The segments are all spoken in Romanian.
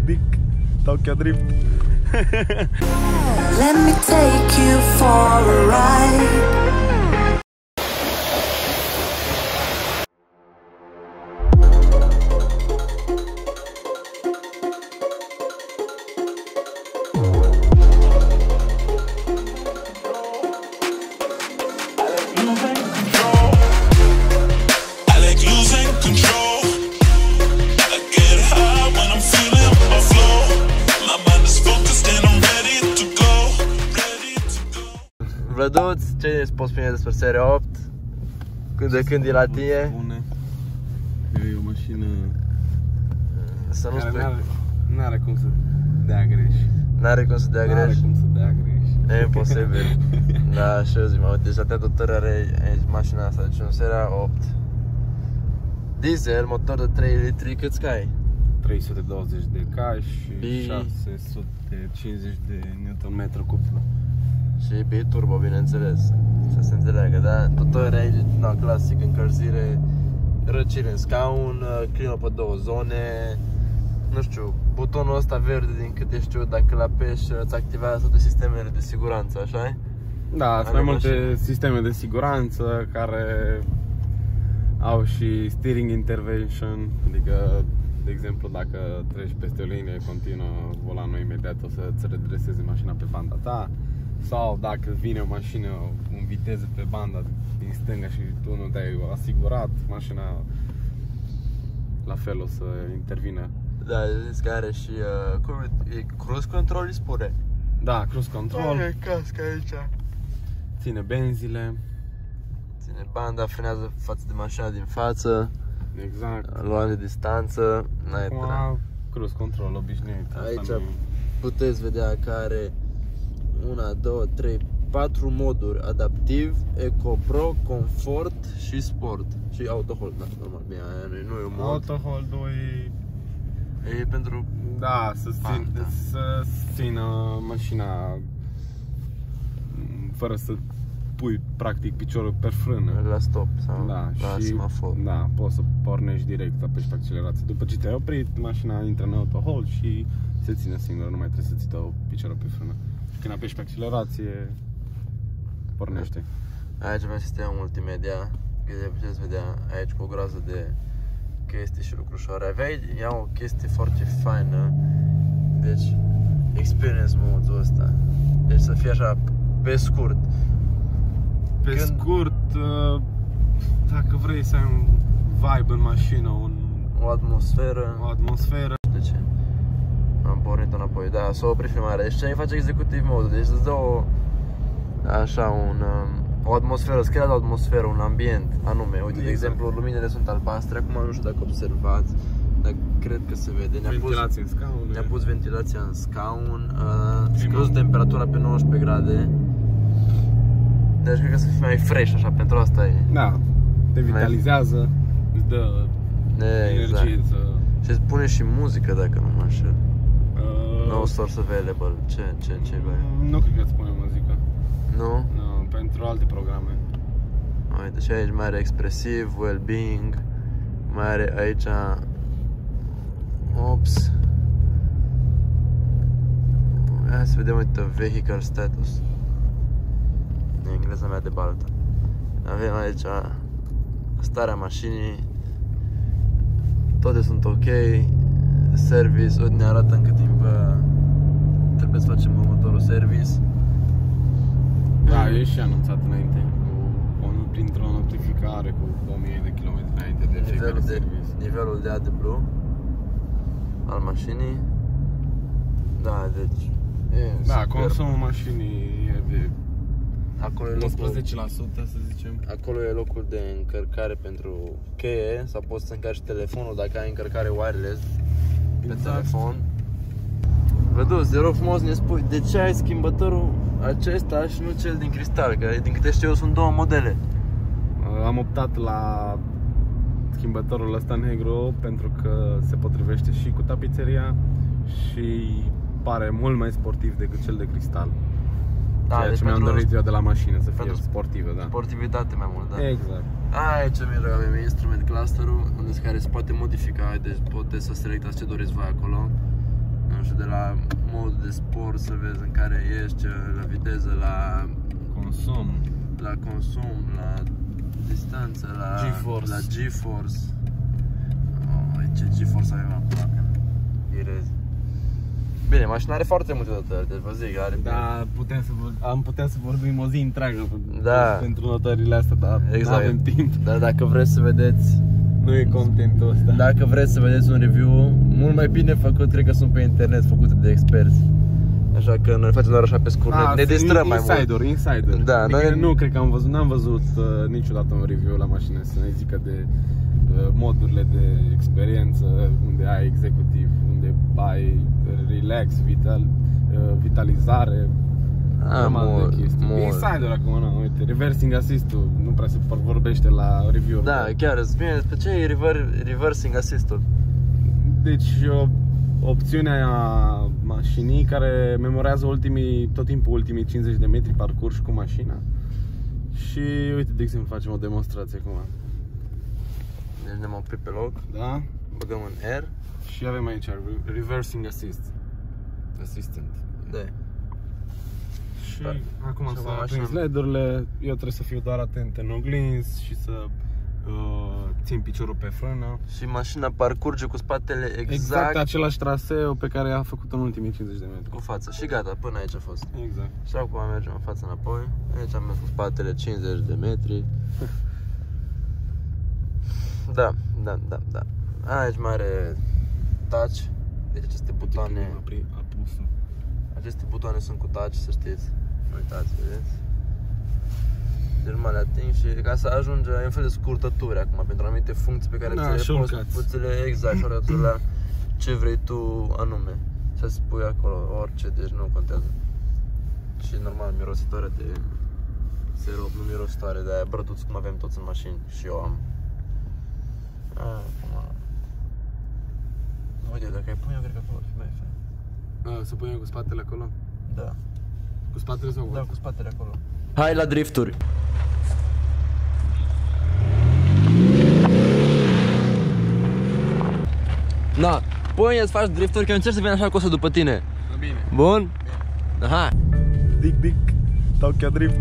ridic Tokyo Drift. Let me take you for a ride. Vlăduț, ce poți spune despre seria 8? De când e la tine? Bune. E o mașină Să nu spui. N-are cum să dea greș. N-are cum să dea greș? N-are cum să dea greș. E imposibil. Da, așa eu zic, mă, deci atâtea dotări are mașina asta, deci un seria 8. Diesel, motor de 3 litri, câți cai? 320 de cai și Bi. 650 de Nm cuplu. Și biturbo, bineînțeles, să se înțeleagă, da? Dotări aici, na, clasic, încălzire, răcire în scaun, climă pe 2 zone. Nu știu, butonul ăsta verde, din câte știu, dacă îl apeși, îți activează toate sistemele de siguranță, așa-i? Da, sunt mai multe sisteme de siguranță care au și steering intervention, adică, de exemplu, dacă treci peste o linie continuă, volanul imediat o să-ți redreseze mașina pe banda ta. Sau dacă vine o mașină în viteză pe banda din stânga și tu nu te-ai asigurat, mașina la fel o să intervină. Da, zici că are și cruise control, îi spune. Da, cruise control. Are casca aici. Ține benzile. Ține banda, frenează față de mașina din față. Exact. Luăm de distanță. Acum, cruise control obișnuit. Aici puteți vedea că are 1, 2, 3, 4 moduri: adaptiv, Eco Pro, Comfort și Sport. Și Auto Hold, da, normal, bine, aia nu e un mod. Auto Hold-ul e pentru... Da, să țină mașina fără să pui practic piciorul pe frână. La stop sau da, la semafor. Da, poți să pornești direct, apeși pe accelerație. După ce te-ai oprit, mașina intră în Auto Hold și se ține singură, nu mai trebuie să ți dau piciorul pe frână. Când apeși pe accelerație, pornește. Aici avem sistemul multimedia, de puteți vedea aici cu o groază de chestii și lucrușoare. Aveai o chestie foarte faină, deci experience mode-ul ăsta. Deci să fie așa pe scurt. Pe scurt, dacă vrei să ai un vibe în mașină, o atmosferă. De ce? Am pornit înapoi, da, s-a oprit filmarea. Deci ce face executive mode, deci îți dă o atmosferă, îți creează o atmosferă, un ambient anume. Uite, de exemplu, luminile sunt albastre, acum nu știu dacă observați, dar cred că se vede. Ventilație în scaun. Ne-a pus ventilația în scaun, scăzut temperatura pe 19 grade. Deci cred că să fie mai fresh așa, pentru asta e. Da, te vitalizează, îți dă energie să... Și îți pune și muzică, dacă nu mă înșel. No source available. Ce bai? Nu cred că îți pune muzică. Nu? Nu, pentru alte programe. Uite, și aici mai are expresiv, well-being. Mai are aici... Ops. Hai să vedem, uite, vehicle status. E engleza mea de baltă. Avem aici starea mașinii. Toate sunt ok. Service, uite, ne arată în cât timp trebuie să facem următorul service. Da, e și anunțat înainte, printr-o notificare cu 1000 de km înainte de fiecare service. Nivelul de AdBlue al mașinii. Da, deci da, consumul mașinii e de acolo e 11%, să zicem. Acolo e locul de încărcare pentru cheie, sau poți să încarci telefonul dacă ai încărcare wireless pe telefon. Văduți, te rog frumos, ne spui de ce ai schimbătorul acesta și nu cel din cristal, că din câte știu eu sunt două modele. Am optat la schimbătorul ăsta negru pentru că se potrivește și cu tapiseria și pare mult mai sportiv decât cel de cristal. Da, ceea ce mi-am dorit eu de la mașină, să fie sportivă, da. Sportivitate mai mult, da? Exact. Aici avem instrument clusterul, unde care se poate modifica, deci puteți să selectați ce doriți voi acolo. nu știu, de la modul de sport să vezi în care ești, la viteză, la consum, la distanță, la GeForce. Oh, ce GeForce avem acum? Irezi. Bine, mașina are foarte multe notări, deci vă zic, are... Da, am putea să vorbim o zi întreagă pentru notările astea, dar exact. Nu avem timp. Dar dacă vreți să vedeți... Nu e contentul ăsta. Dacă vreți să vedeți un review mult mai bine făcut, cred că sunt pe internet, făcute de experți. Așa că noi facem doar așa pe scurt, ne distrăm mai mult. Insider. Da, adică nu cred că n-am văzut niciodată un review la mașină să ne zică de modurile de experiență, unde ai executiv, unde ai relax, vitalizare, de chestii. Insider acum, nu, uite, reversing assist-ul, nu prea se vorbește la review. Da, chiar, îți spune despre ce e reversing assist-ul. Deci, opțiunea mașinii care memorează tot timpul ultimii 50 de metri parcurși cu mașina. Și uite, de exemplu, facem o demonstrație acum. Deci ne-am oprit pe loc. Da. Băgăm în R. Și avem aici reversing assistant. Da. Și acum să aprins LED-urile. Eu trebuie să fiu doar atent în oglinzi și să țin piciorul pe frână. Și mașina parcurge cu spatele exact același traseu pe care a făcut în ultimii 50 de metri. Cu fața și gata, până aici a fost. Exact. Și acum mergem în fața înapoi. Aici am mers cu spatele 50 de metri. Da. Aici mai are touch. Deci aceste butoane. Aceste butoane sunt cu touch, să știți. Uitați, vedeți? Deci numai le ating și ca să ajunge în fel de scurtături acum pentru anumite funcții pe care ți le poți exact, shortcut la ce vrei tu anume. Să spui acolo orice, deci nu contează. Și normal mirositoare de sirop, nu mirositoare de aia brăduț cum avem toți în mașini și eu am. Acum. Uite, dacă ai pune, eu cred că acolo ar fi mai fain. Să punem cu spatele acolo? Da. Cu spatele sau cu? Da, cu spatele acolo. Hai la drifturi! Na, pune să faci drifturi, că eu încerc să vin așa cosă după tine. Bine. Bun? Aha! Dic, dau chiar drift.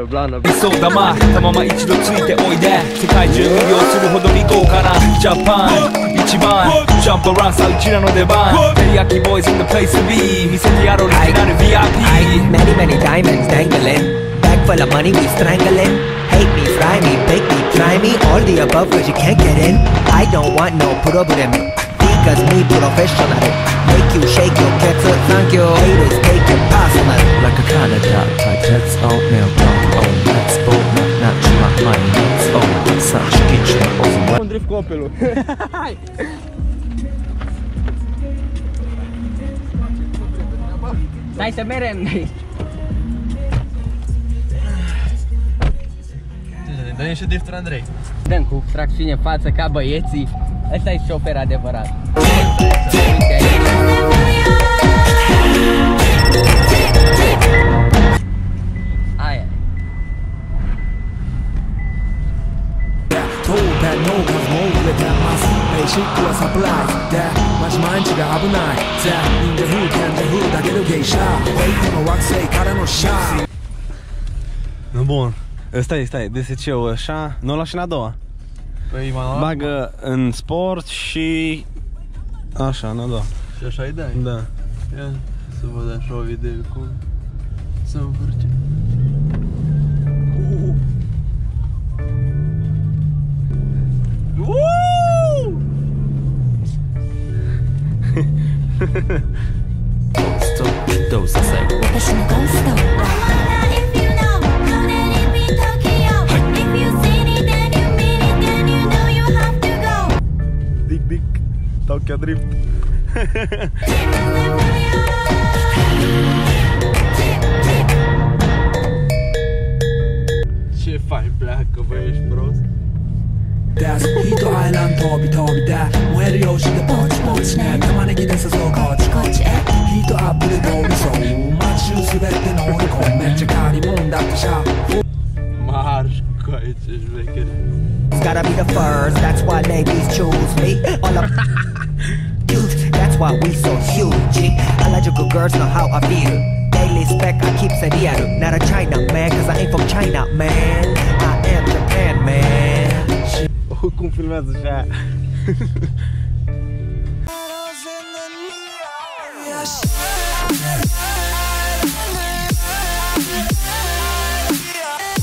Blană そうだまたまま一度ついておいで世界中魅了するほどに豪華なジャパン一番ジャンプアラウンさうちらの出番テリヤキボーイズ in the place to be 見せてやろうオリジナル VIP Many diamonds dangling Bag full of money we strangling Hate me, fry me, bake me, try me All the above cause you can't get in I don't want no problem Because me professional Make you shake your cats up, thank you Haters take it personal Like a Canada type Let's all nail down on Let's all not my money Let's all such kitchen over Un drift cu Opelul. Stai să merem. Dă niște drifturi, Andrei. Dăm cu tracțiune în față ca băieții. Ăsta e șofer adevărat. Aia. Bun, stai, DSC-ul așa, nu la și în a doua. Păi, manual? Bagă în sport și așa, în a doua. Și așa îi dai? Da. Ia să văd așa o video cum să învârce. Dick, Tokyo Drift. Ce fain pleacă, bă, ești prost? Hito Island tabi da Moeri yoshi de poch ne Tamanegi desa so koch Hito up de gold so Machu subette no kon Mecce cari monda sha Marș cu aici, șmechere. It's gotta be the furs, that's why ladies choose me. All of cute, that's why we so huge. Allergical girls know how I feel. Daily spec, I keep it real. Not a China man, cause I ain't from China, man. I am Japan, man. Cum filmează așa? Yes.